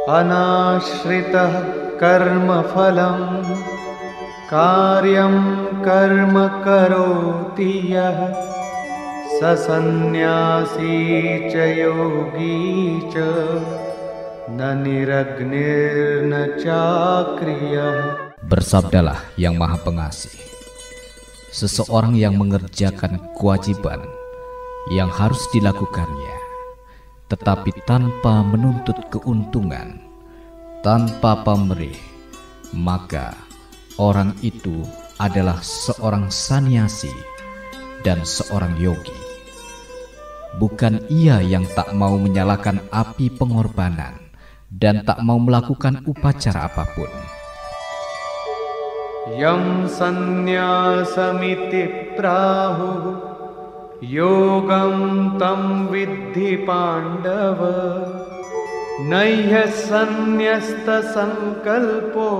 Anashritah karma phalam karyam karma karoti yah sasannyasi ca yogi ca na niragnir na cakriyah. Bersabdalah Yang Maha Pengasih, seseorang yang mengerjakan kewajiban yang harus dilakukannya, tetapi tanpa menuntut keuntungan, tanpa pamrih, maka orang itu adalah seorang sannyasi dan seorang yogi. Bukan ia yang tak mau menyalakan api pengorbanan dan tak mau melakukan upacara apapun. Yam sannyāsamiti prahu yogam tam viddhi pandava naihya sannyasta sankalpo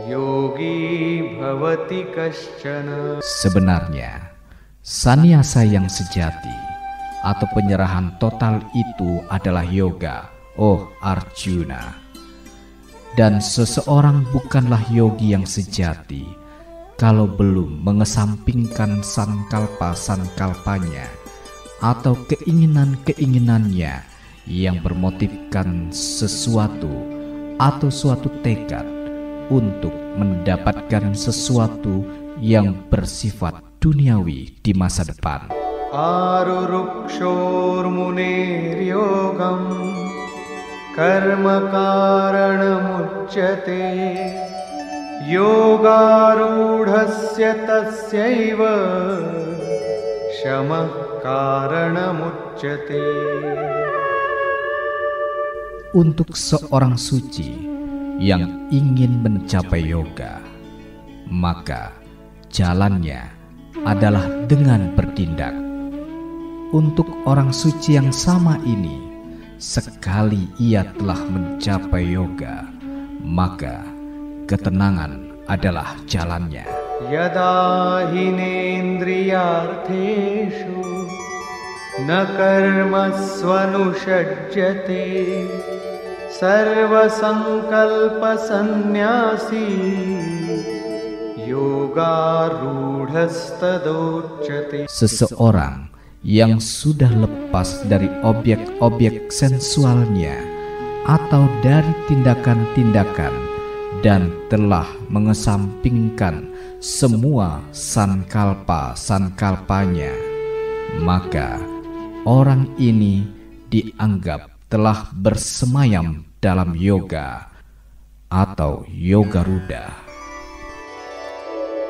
yogi bhavati kaschana. Sebenarnya, sannyasa yang sejati atau penyerahan total itu adalah yoga, oh Arjuna. Dan seseorang bukanlah yogi yang sejati kalau belum mengesampingkan sankalpa-sankalpanya atau keinginan-keinginannya yang bermotifkan sesuatu atau suatu tekad untuk mendapatkan sesuatu yang bersifat duniawi di masa depan. Arurukshor munir yogam karma karanamuchyate yogarudhasya tasyaiva shamah karanamuchyate. Untuk seorang suci yang ingin mencapai yoga, maka jalannya adalah dengan bertindak. Untuk orang suci yang sama ini, sekali ia telah mencapai yoga, maka ketenangan adalah jalannya. Yada hinendriyartheshu na karmasvanushajyate sarva sankalpa sannyasi yoga rudhastadochyate. Seseorang yang sudah lepas dari objek-objek sensualnya atau dari tindakan-tindakan dan telah mengesampingkan semua sankalpa-sankalpanya, maka orang ini dianggap telah bersemayam dalam yoga atau yoga ruda.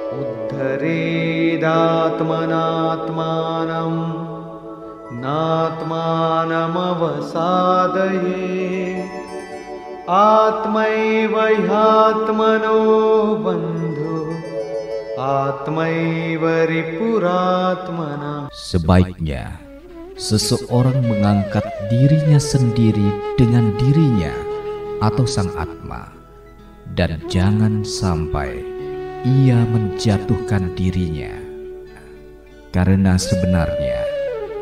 Uddharedatmanatmanam natmanam avasadaye atmaiva yatmano bandhu atmaiva ripuratmana. Sebaiknya seseorang mengangkat dirinya sendiri dengan dirinya atau sang Atma, dan jangan sampai ia menjatuhkan dirinya, karena sebenarnya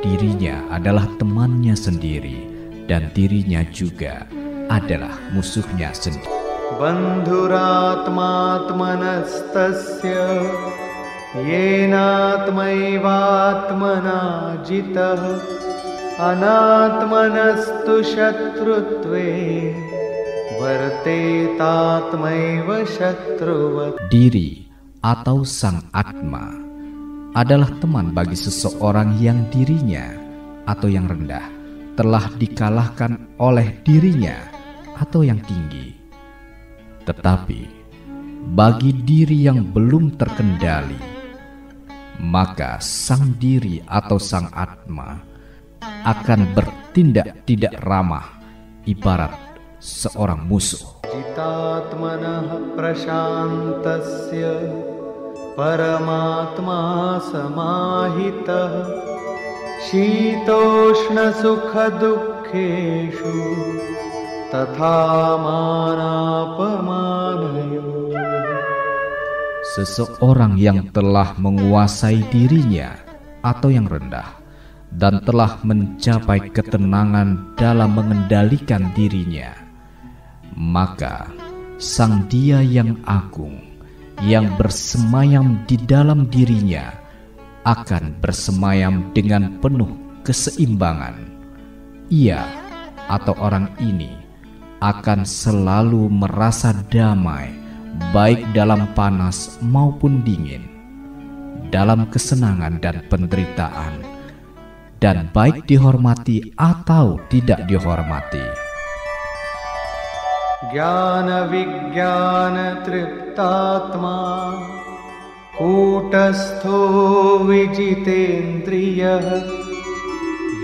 dirinya adalah temannya sendiri dan dirinya juga adalah musuhnya sendiri. Bandhuratmatmanastasya yenatmaivatmana jitah anatmanastu shatrutve vartetatmaiva shatruvat. Diri atau sang Atma adalah teman bagi seseorang yang dirinya atau yang rendah telah dikalahkan oleh dirinya atau yang tinggi. Tetapi bagi diri yang belum terkendali, maka sang diri atau sang Atma akan bertindak tidak ramah, ibarat seorang musuh. Jitatmanah prashantasya paramatma samahitah shitoshna sukha dukkheshu tatha manapamanayo. Seseorang yang telah menguasai dirinya atau yang rendah dan telah mencapai ketenangan dalam mengendalikan dirinya, maka Sang Dia yang agung, yang bersemayam di dalam dirinya, akan bersemayam dengan penuh keseimbangan. Ia atau orang ini akan selalu merasa damai, baik dalam panas maupun dingin, dalam kesenangan dan penderitaan, dan baik dihormati atau tidak dihormati. Jnana vijnana triptatma kutastho vijitendriyah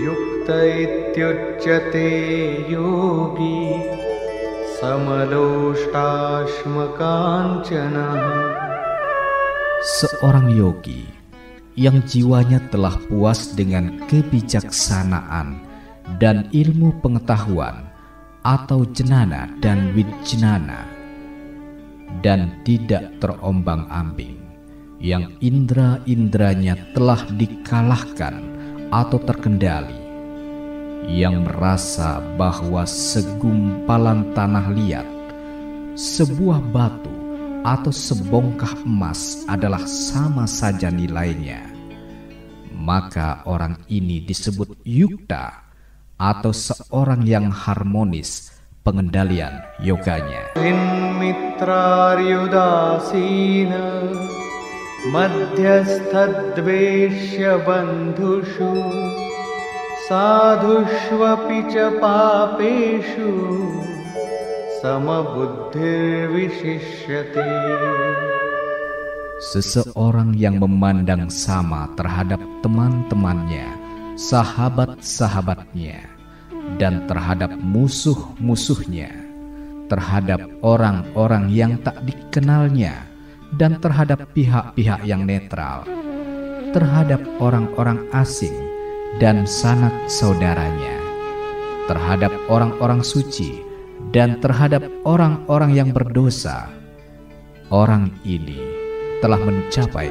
yukta ityuchyate yogi samaloshtasmakancanah. Seorang yogi yang jiwanya telah puas dengan kebijaksanaan dan ilmu pengetahuan atau jnana dan wijnana, dan tidak terombang-ambing, yang indera-inderanya telah dikalahkan atau terkendali, yang merasa bahwa segumpalan tanah liat, sebuah batu atau sebongkah emas adalah sama saja nilainya, maka orang ini disebut yukta atau seorang yang harmonis pengendalian yoganya. Mitra-ryudasina madhyasthadveshya bandhushu sadhushvapi ca papeshu samabuddhirvishishyate. Seseorang yang memandang sama terhadap teman-temannya, sahabat-sahabatnya, dan terhadap musuh-musuhnya, terhadap orang-orang yang tak dikenalnya, dan terhadap pihak-pihak yang netral, terhadap orang-orang asing dan sanak saudaranya, terhadap orang-orang suci, dan terhadap orang-orang yang berdosa. Orang ini telah mencapai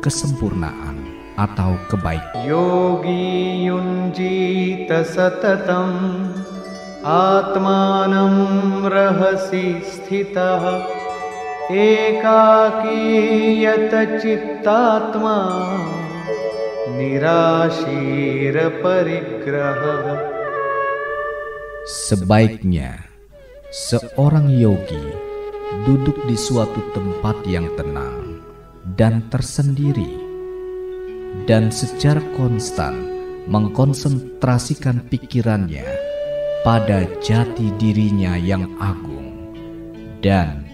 kesempurnaan atau kebaikan. Yogi yunjita satatam atmanam rahasi sthitah ekaki yata cittatma nirashira parigraha. Sebaiknya seorang yogi duduk di suatu tempat yang tenang dan tersendiri, dan secara konstan mengkonsentrasikan pikirannya pada jati dirinya yang agung, dan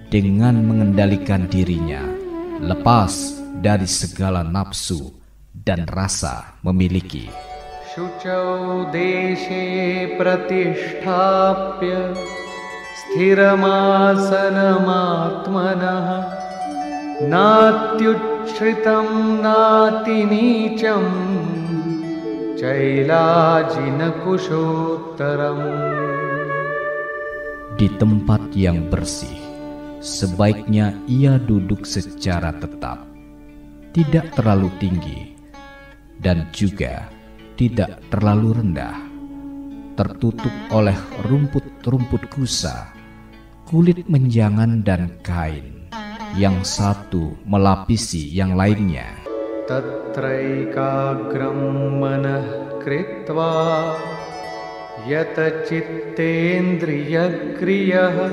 dengan mengendalikan dirinya lepas dari segala nafsu dan rasa memiliki. Shuchau deshe pratisthapya sthiramasanamaatmanah natyuchritam natinicam cailajina kushottaram. Di tempat yang bersih, sebaiknya ia duduk secara tetap, tidak terlalu tinggi dan juga tidak terlalu rendah, tertutup oleh rumput-rumput kusa, kulit menjangan dan kain, yang satu melapisi yang lainnya. Tatraikagram manah kritva yata cittendriya kriyah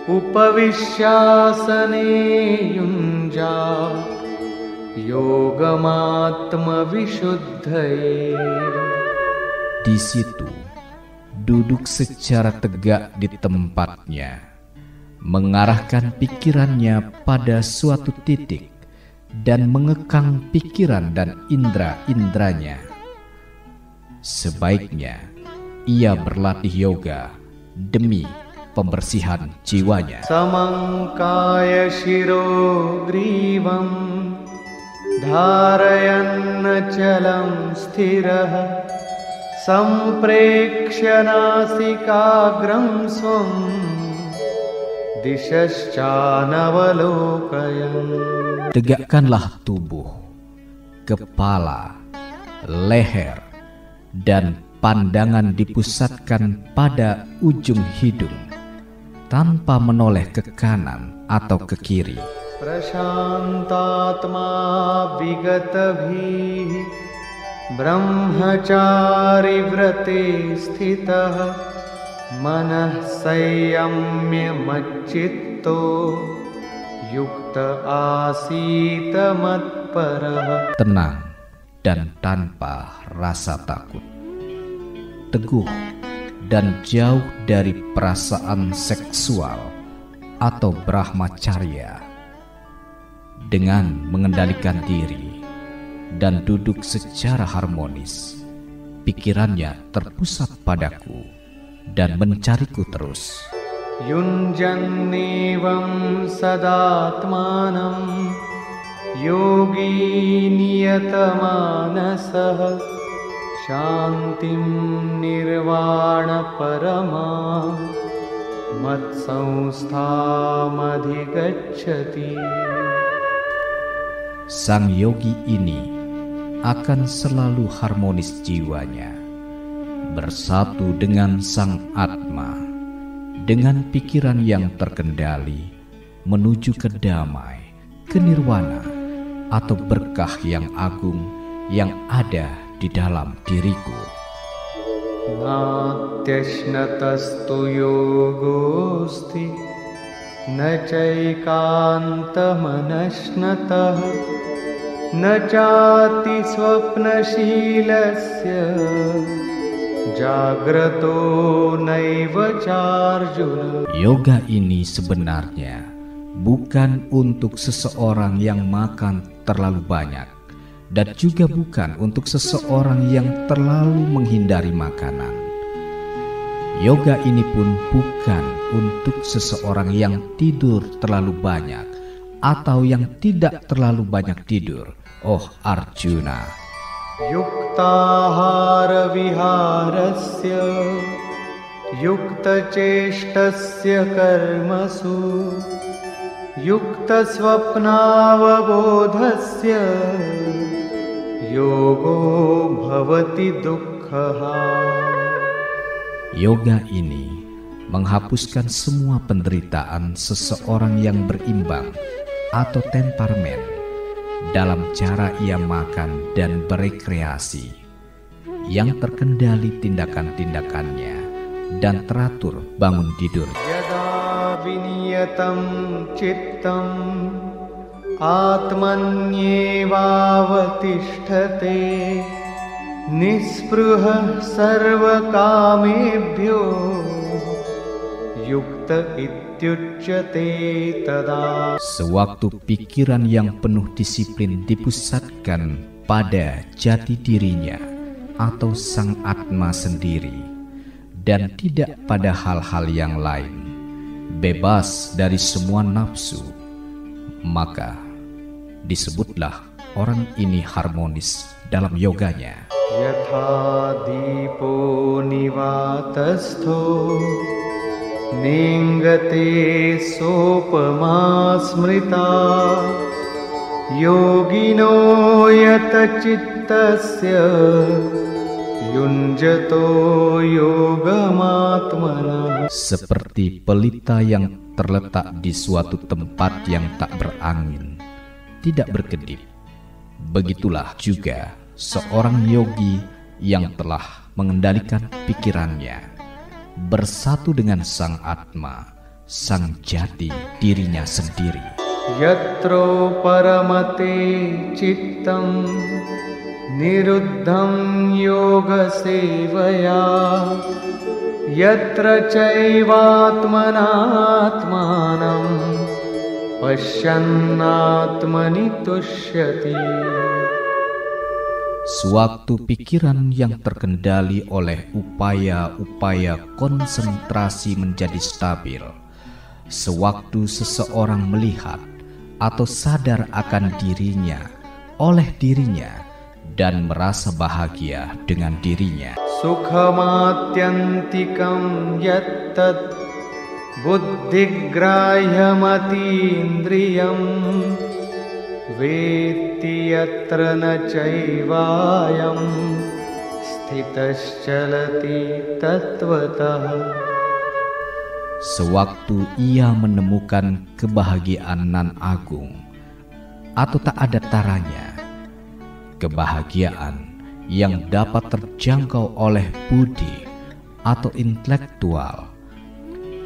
upavishyasane yunja yogamatma visuddhaye. Di situ duduk secara tegak di tempatnya, mengarahkan pikirannya pada suatu titik dan mengekang pikiran dan indera-inderanya. Sebaiknya ia berlatih yoga demi pembersihan jiwanya. Samangkaya shiro grivam dharayanna chalam sthirah samprekshya nasikagram swam dishascanavalokayan. Tegakkanlah tubuh, kepala, leher, dan pandangan dipusatkan pada ujung hidung tanpa menoleh ke kanan atau ke kiri. प्रशान्तात्मा विगतभिः ब्रह्मचारि व्रते स्थितः मनः संयम्य मच्चित्तो युक्त आसीत मत्परः. Tenang dan tanpa rasa takut, teguh dan jauh dari perasaan seksual atau brahmacarya, dengan mengendalikan diri dan duduk secara harmonis. Pikirannya terpusat padaku dan mencariku terus. युञ्जन्नेवं सदात्मानं योगी नियतमानसः शान्तिं निर्वाणपरमां मत्संस्थामधिगच्छति. Sang yogi ini akan selalu harmonis jiwanya, bersatu dengan sang Atma, dengan pikiran yang terkendali, menuju ke damai, ke nirwana, atau berkah yang agung yang ada di dalam diriku. नात्यश्नतस्तु योगोऽस्ति न चैकान्तमनश्नतः न चाति स्वप्नशीलस्य जाग्रतो नैव चार्जुन. Yoga ini sebenarnya bukan untuk seseorang yang makan terlalu banyak, dan juga bukan untuk seseorang yang terlalu menghindari makanan. Yoga ini pun bukan untuk seseorang yang tidur terlalu banyak atau yang tidak terlalu banyak tidur, oh Arjuna. युक्ताहार विहारस्य युक्तचेष्टस्य कर्मसु युक्तस्वप्नावबोधस्य योगो भवति दुःखः. Yoga ini menghapuskan semua penderitaan seseorang yang berimbang atau temperamen dalam cara ia makan dan berekreasi, yang terkendali tindakan-tindakannya dan teratur bangun tidur. यदा विनियतं चित्तं आत्मन्येवावतिष्ठते निःस्पृहः सर्वकामेभ्यो युक्त इत्युच्यते तदा. Sewaktu pikiran yang penuh disiplin dipusatkan pada jati dirinya atau sang Atma sendiri, dan tidak pada hal-hal yang lain, bebas dari semua nafsu, maka disebutlah orang ini harmonis dalam yoganya. यथा दीपो निवातस्थो नेङ्गते सोपमा स्मृता योगिनो यतचित्तस्य युञ्जतो योगमात्मनः. Seperti pelita yang terletak di suatu tempat yang tak berangin, tidak berkedip, begitulah juga seorang yogi yang telah mengendalikan pikirannya, bersatu dengan sang Atma, sang jati dirinya sendiri. यत्रो परमते चित्तं निरुद्धं योगसेवया यत्र चैवात्मनात्मानं पश्यन्नात्मनि तुष्यति. Sewaktu pikiran yang terkendali oleh upaya-upaya konsentrasi menjadi stabil, sewaktu seseorang melihat atau sadar akan dirinya oleh dirinya dan merasa bahagia dengan dirinya. Sukhamatyantikam yattat buddhigrahyamatīndriyam Vetti yatra na caivayam sthitascalati tatvatah. Sewaktu ia menemukan kebahagiaan nan agung atau tak ada taranya, kebahagiaan yang dapat terjangkau oleh budi atau intelektual,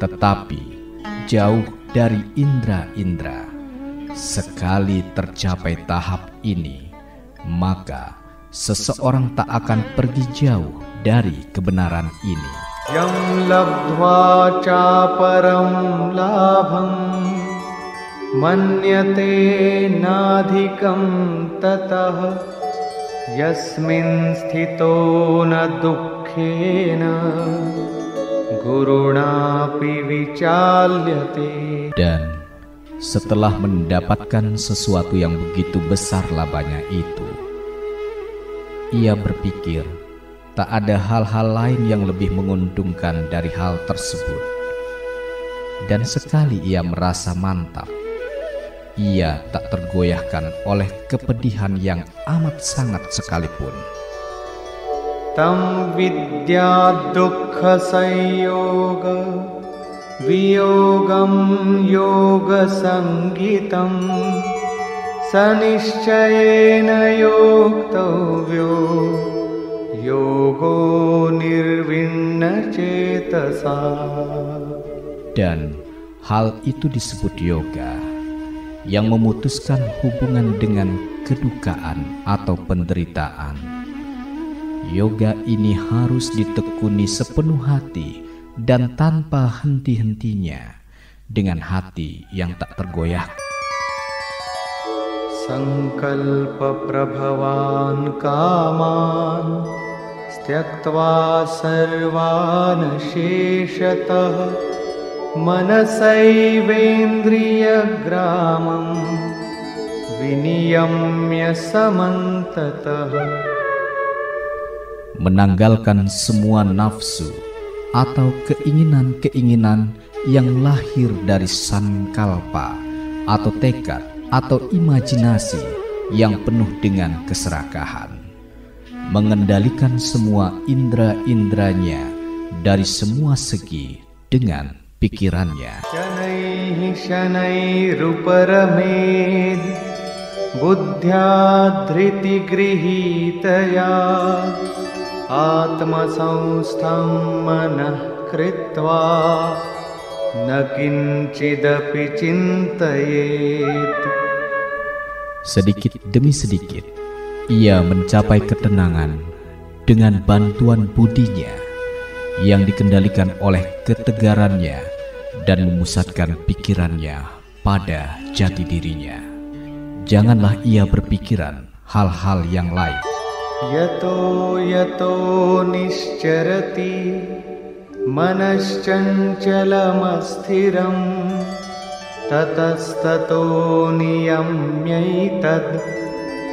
tetapi jauh dari indera-indera. Sekali tercapai tahap ini, maka seseorang tak akan pergi jauh dari kebenaran ini. Yam labdhva ca param labham manyate nadhikam tatah yasmin sthito na dukkhena gurunapi vicalyate. Dan setelah mendapatkan sesuatu yang begitu besar labanya itu, ia berpikir tak ada hal-hal lain yang lebih menguntungkan dari hal tersebut. Dan sekali ia merasa mantap, ia tak tergoyahkan oleh kepedihan yang amat sangat sekalipun. Tam vidya dukkha sanyoga viyogam yoga sangitam saniscayena yoktavyo yogo nirvinna cetasa. Dan hal itu disebut yoga, yang memutuskan hubungan dengan kedukaan atau penderitaan. Yoga ini harus ditekuni sepenuh hati dan tanpa henti-hentinya, dengan hati yang tak tergoyah. Sankalpa prabhavan kaman styaktva sarvan sheshatah manasaivendriya gramam viniyamya samantatah. Menanggalkan semua nafsu atau keinginan-keinginan yang lahir dari sankalpa atau tekad atau imajinasi yang penuh dengan keserakahan, mengendalikan semua indera-inderanya dari semua segi dengan pikirannya. Shanaihi shanairuparamid buddhya dhriti grihitaya atma samstham manah kritva nakinchidapi cintayet. Sedikit demi sedikit ia mencapai ketenangan dengan bantuan budinya yang dikendalikan oleh ketegarannya dan memusatkan pikirannya pada jati dirinya. Janganlah ia berpikiran hal-hal yang lain. Yato yato nischarati manascanchalamassthiram tatastato niyamyaitad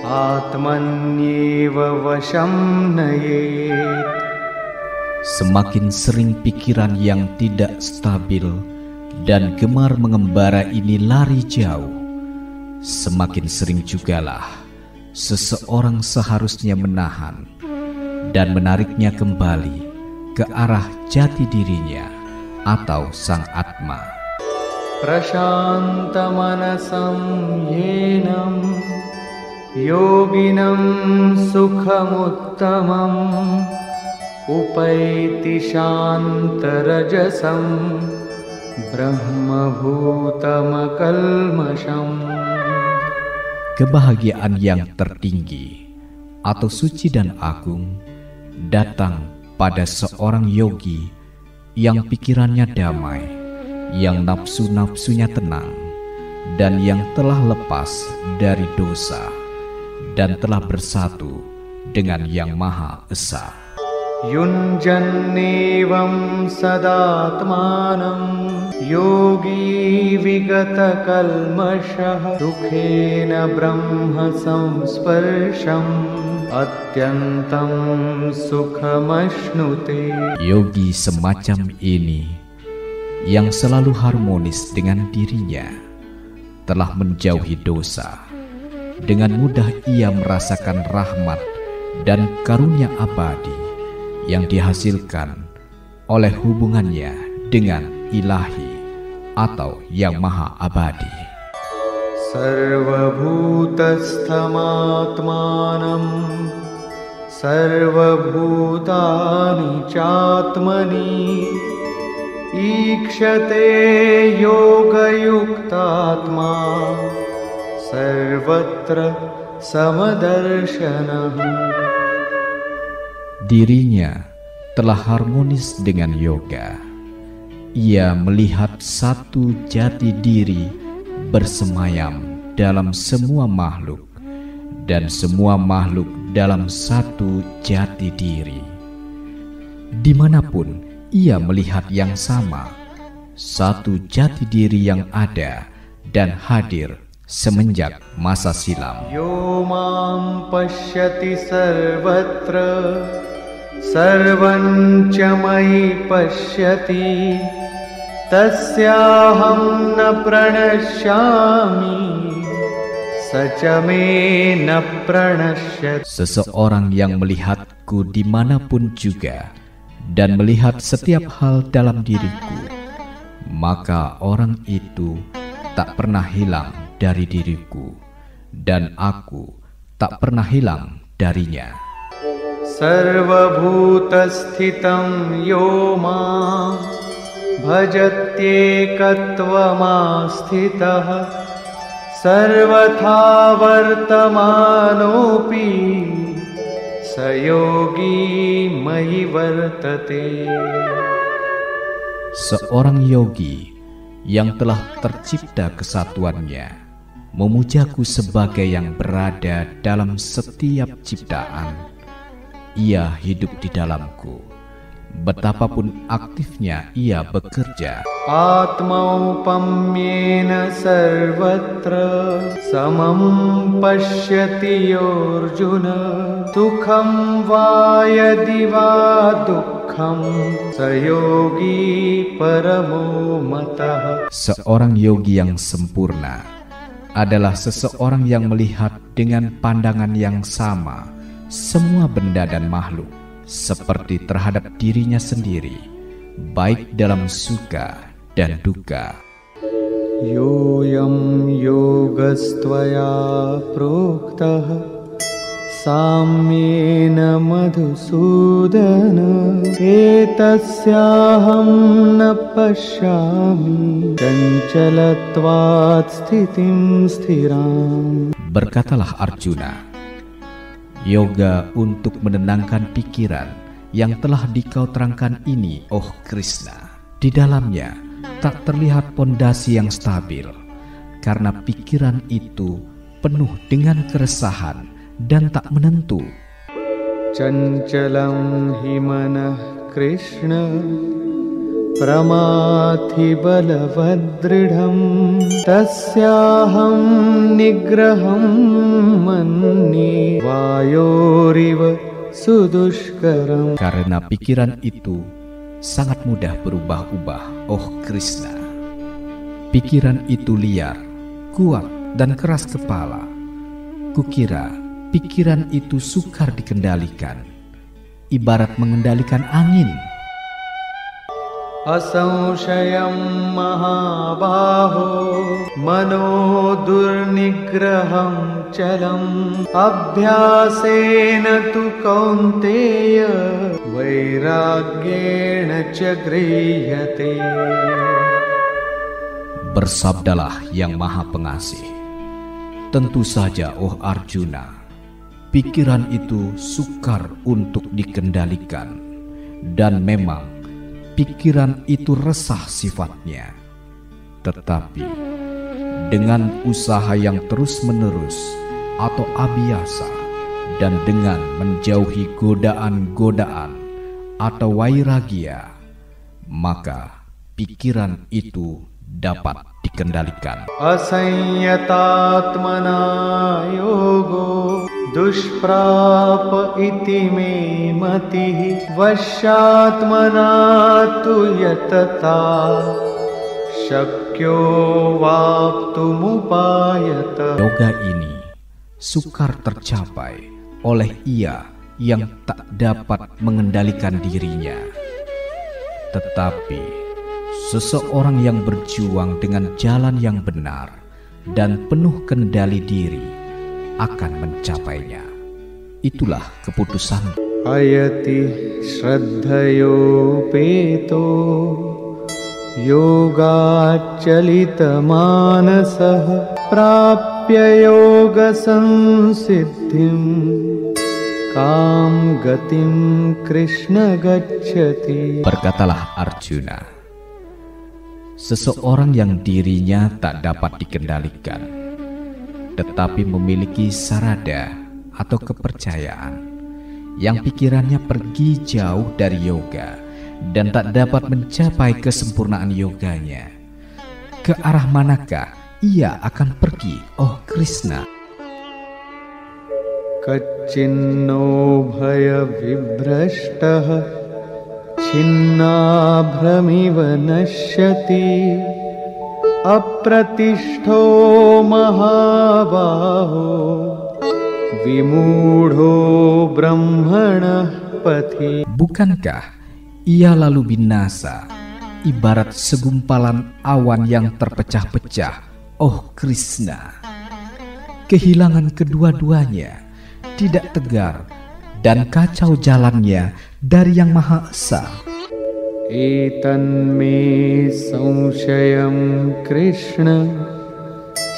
atmanyeva vasham nayet. Semakin sering pikiran yang tidak stabil dan gemar mengembara ini lari jauh, semakin sering jugalah seseorang seharusnya menahan dan menariknya kembali ke arah jati dirinya atau sang Atma. Prashanta manasam yenam yoginam sukhamuttamam upaiti shantarajasam brahmabhutamakalmasham. Kebahagiaan yang tertinggi atau suci dan agung datang pada seorang yogi yang pikirannya damai, yang nafsu-nafsunya tenang, dan yang telah lepas dari dosa dan telah bersatu dengan Yang Maha Esa. Yunjannevam sadatmanam yogi vigata kalmashah dukhena brahma samsparsham atyantam sukhamashnute. Yogi semacam ini yang selalu harmonis dengan dirinya telah menjauhi dosa dengan mudah ia merasakan rahmat dan karunia abadi yang dihasilkan oleh hubungannya dengan Ilahi atau Yang Maha Abadi. Sarvabhutasthamatmanam sarvabhutani catmani ikshate yogayuktatma sarvatra samadarshana. Dirinya telah harmonis dengan yoga. Ia melihat satu jati diri bersemayam dalam semua makhluk dan semua makhluk dalam satu jati diri. Dimanapun ia melihat yang sama, satu jati diri yang ada dan hadir semenjak masa silam. Yo mam pashyati sarvatra sarvam ca mayi pashyati tasyaham na pranashyami saca me na pranashyati. Seseorang yang melihatku dimanapun juga dan melihat setiap hal dalam diriku, maka orang itu tak pernah hilang dari diriku dan aku tak pernah hilang darinya. Sarva bhuta sthitam yo ma bhajatyekatvamasthitah sarvatha vartamanopi sayogi mayi vartate. Seorang yogi yang telah tercipta kesatuannya memujaku sebagai yang berada dalam setiap ciptaan. Ia hidup di dalamku, betapapun aktifnya ia bekerja. Atmaupamyena sarvatra samam pashyati Arjuna sukham va yadi va dukkham sayogi paramo matah. Seorang yogi yang sempurna adalah seseorang yang melihat dengan pandangan yang sama semua benda dan makhluk seperti terhadap dirinya sendiri, baik dalam suka dan duka. Yoyam yogastvaya proktah samyena madhusudana etasyaham na pashyami chanchalatvat sthitim sthiram. Berkatalah Arjuna, yoga untuk menenangkan pikiran yang telah dikau terangkan ini, oh Krishna, di dalamnya tak terlihat pondasi yang stabil, karena pikiran itu penuh dengan keresahan dan tak menentu. Chanchalam himanah Krishna pramathi balavadridham tasyaham nigraham manni vayoriva sudushkaram. Karena pikiran itu sangat mudah berubah-ubah, oh Krishna. Pikiran itu liar, kuat dan keras kepala. Kukira pikiran itu sukar dikendalikan, ibarat mengendalikan angin. Asaushayam mahabaho mano durnigraham chalam abhyasena tu kaunteya vairagyena ca grihate. Bersabdalah Yang Maha Pengasih, tentu saja, oh Arjuna, pikiran itu sukar untuk dikendalikan, dan memang pikiran itu resah sifatnya. Tetapi dengan usaha yang terus-menerus atau abiyasa dan dengan menjauhi godaan-godaan atau wairagya, maka pikiran itu dapat dikendalikan. Asanyatatmana yogo dushprapa iti me mati vasyatmana tu yatata syakyo vaptumupayata. Yoga ini sukar tercapai oleh ia yang tak dapat mengendalikan dirinya. Tetapi seseorang yang berjuang dengan jalan yang benar dan penuh kendali diri akan mencapainya. Itulah keputusan. Ayati shraddhayopeto yogaccalitamānasah prapya yoga sansiddhim kam gatim Krishna gacchati. Berkatalah Arjuna, seseorang yang dirinya tak dapat dikendalikan, tetapi memiliki sarada atau kepercayaan, yang pikirannya pergi jauh dari yoga dan tak dapat mencapai kesempurnaan yoganya. Ke arah manakah ia akan pergi, oh Krishna? Kaccinno bhaya vibrashtah chinnabhramiva nashyati apratishto mahabaho vimudho brahmanah pathi. Bukankah ia lalu binasa ibarat segumpalan awan yang terpecah-pecah, oh Krishna? Kehilangan kedua-duanya, tidak tegar dan kacau jalannya dari Yang Maha Esa. Etan me samshayam Krishna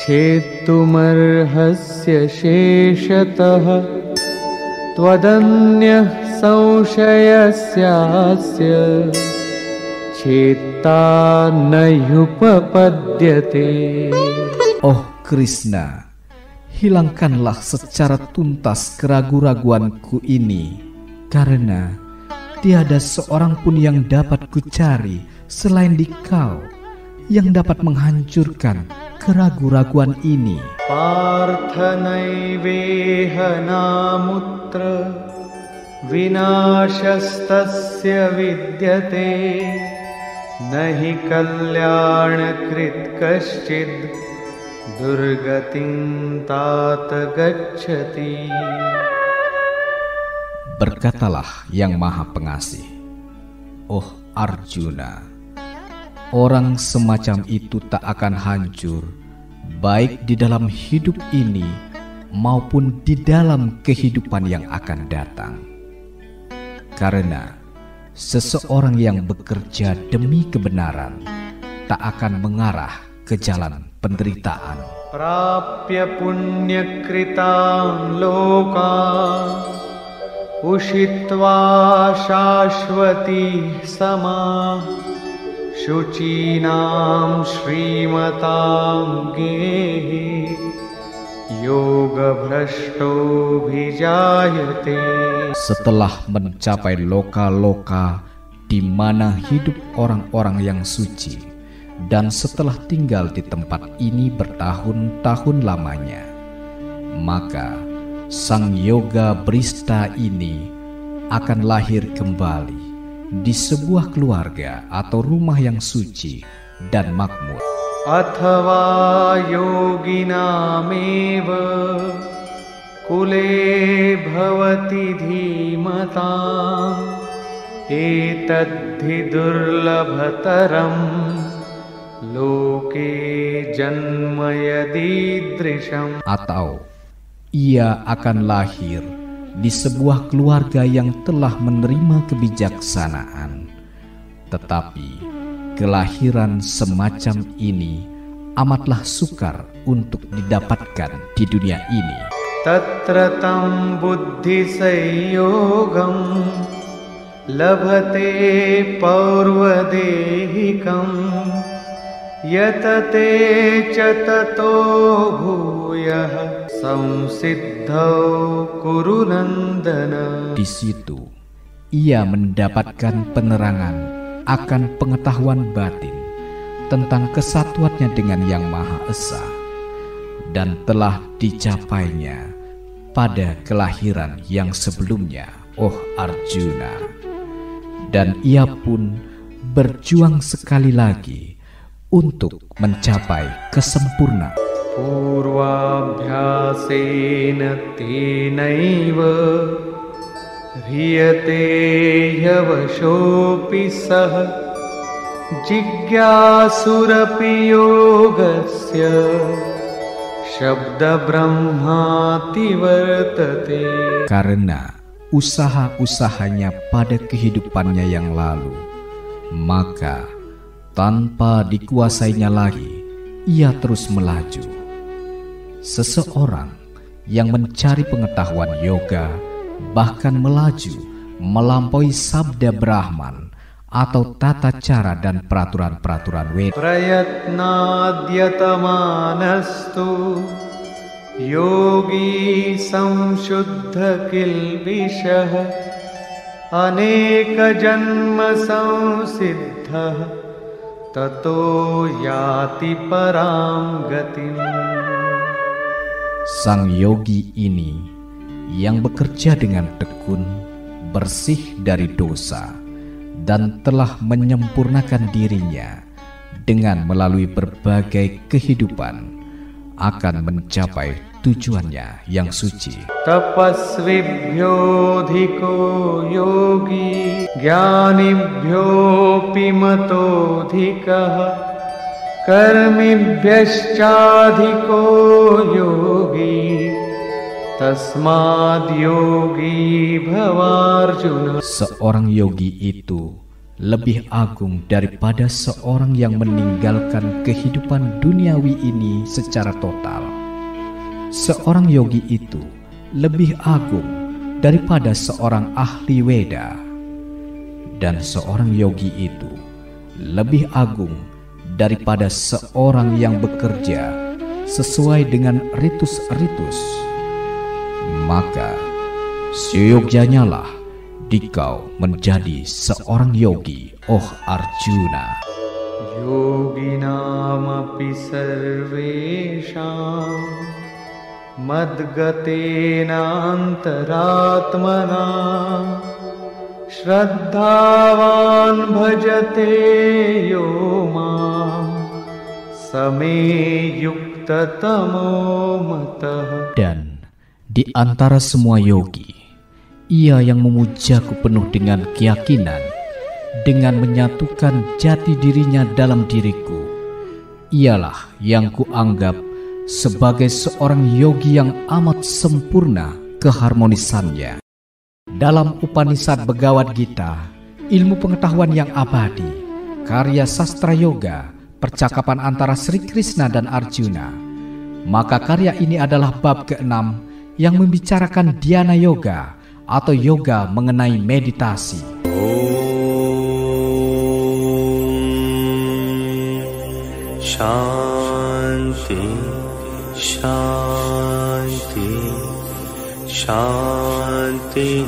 chetumarhasya sheshatah twadanyah samshayasyasya chetta nayupapadyate. Oh Krishna, hilangkanlah secara tuntas keraguan-raguanku ini, karena tiada seorang pun yang dapat kucari selain Dikau yang dapat menghancurkan keraguan-raguan ini. Parthanaiveha namutra vinashastasya vidyate nahi kalyana-krit kaschid durgatim tata gacchati. Berkatalah Yang Maha Pengasih, oh Arjuna, orang semacam itu tak akan hancur, baik di dalam hidup ini maupun di dalam kehidupan yang akan datang. Karena seseorang yang bekerja demi kebenaran tak akan mengarah ke jalan penderitaan. Prapya punya kritam loka ushitva shashvati sama shucinam shrimatam gehi yoga bhrashto bhijayate. Setelah mencapai loka-loka di mana hidup orang-orang yang suci, dan setelah tinggal di tempat ini bertahun-tahun lamanya, maka sang yoga brista ini akan lahir kembali di sebuah keluarga atau rumah yang suci dan makmur. Athava yoginameva kule bhavati dhimatam etadhi durlabhataram loke janma yadidrisham. Atau ia akan lahir di sebuah keluarga yang telah menerima kebijaksanaan, tetapi kelahiran semacam ini amatlah sukar untuk didapatkan di dunia ini. Tatra tam buddhi sayyogam labhate paurvadehikam yatate catato bhuyah samsiddhau kurunandana. Di situ ia mendapatkan penerangan akan pengetahuan batin tentang kesatuannya dengan Yang Maha Esa, dan telah dicapainya pada kelahiran yang sebelumnya, oh Arjuna. Dan ia pun berjuang sekali lagi untuk mencapai kesempurnaan. Purvabhyas विश्वासेन तेनैव ह्रियते ह्यवशोऽपि सः जिज्ञासुरपि योगस्य शब्दब्रह्माति वर्तते. Karena usaha-usahanya pada kehidupannya yang lalu, maka tanpa dikuasainya lagi, ia terus melaju. Seseorang yang mencari pengetahuan yoga bahkan melaju melampaui sabda Brahman atau tata cara dan peraturan-peraturan Weda. Prayatnadyatamaanastu yogi samshuddha kilbishah aneka janma samsiddhah tato yati param gatim. Sang yogi ini yang bekerja dengan tekun, bersih dari dosa, dan telah menyempurnakan dirinya dengan melalui berbagai kehidupan, akan mencapai tujuannya yang suci. Tapasvibhyodhiko yogi jnanibhyopi matodhikah karmibhyaschadhiko yogi tasmad yogi bhavarjuna. Seorang yogi itu lebih agung daripada seorang yang meninggalkan kehidupan duniawi ini secara total. Seorang yogi itu lebih agung daripada seorang ahli Weda, dan seorang yogi itu lebih agung daripada seorang yang bekerja sesuai dengan ritus-ritus. Maka seyogyanya lah dikau menjadi seorang yogi, oh Arjuna. Yoginamapi sarvesham madgatena antaratmana shraddhavan bhajate yo mam same yukta tamo matah. Dan di antara semua yogi, ia yang memujaku penuh dengan keyakinan, dengan menyatukan jati dirinya dalam diriku, ialah yang kuanggap sebagai seorang yogi yang amat sempurna keharmonisannya. Dalam Upanishad Bhagavad Gita, ilmu pengetahuan yang abadi, karya sastra yoga, percakapan antara Sri Krishna dan Arjuna, maka karya ini adalah bab ke-6 yang membicarakan dhyana yoga atau yoga mengenai meditasi. Shanti, Shanti, Shanti.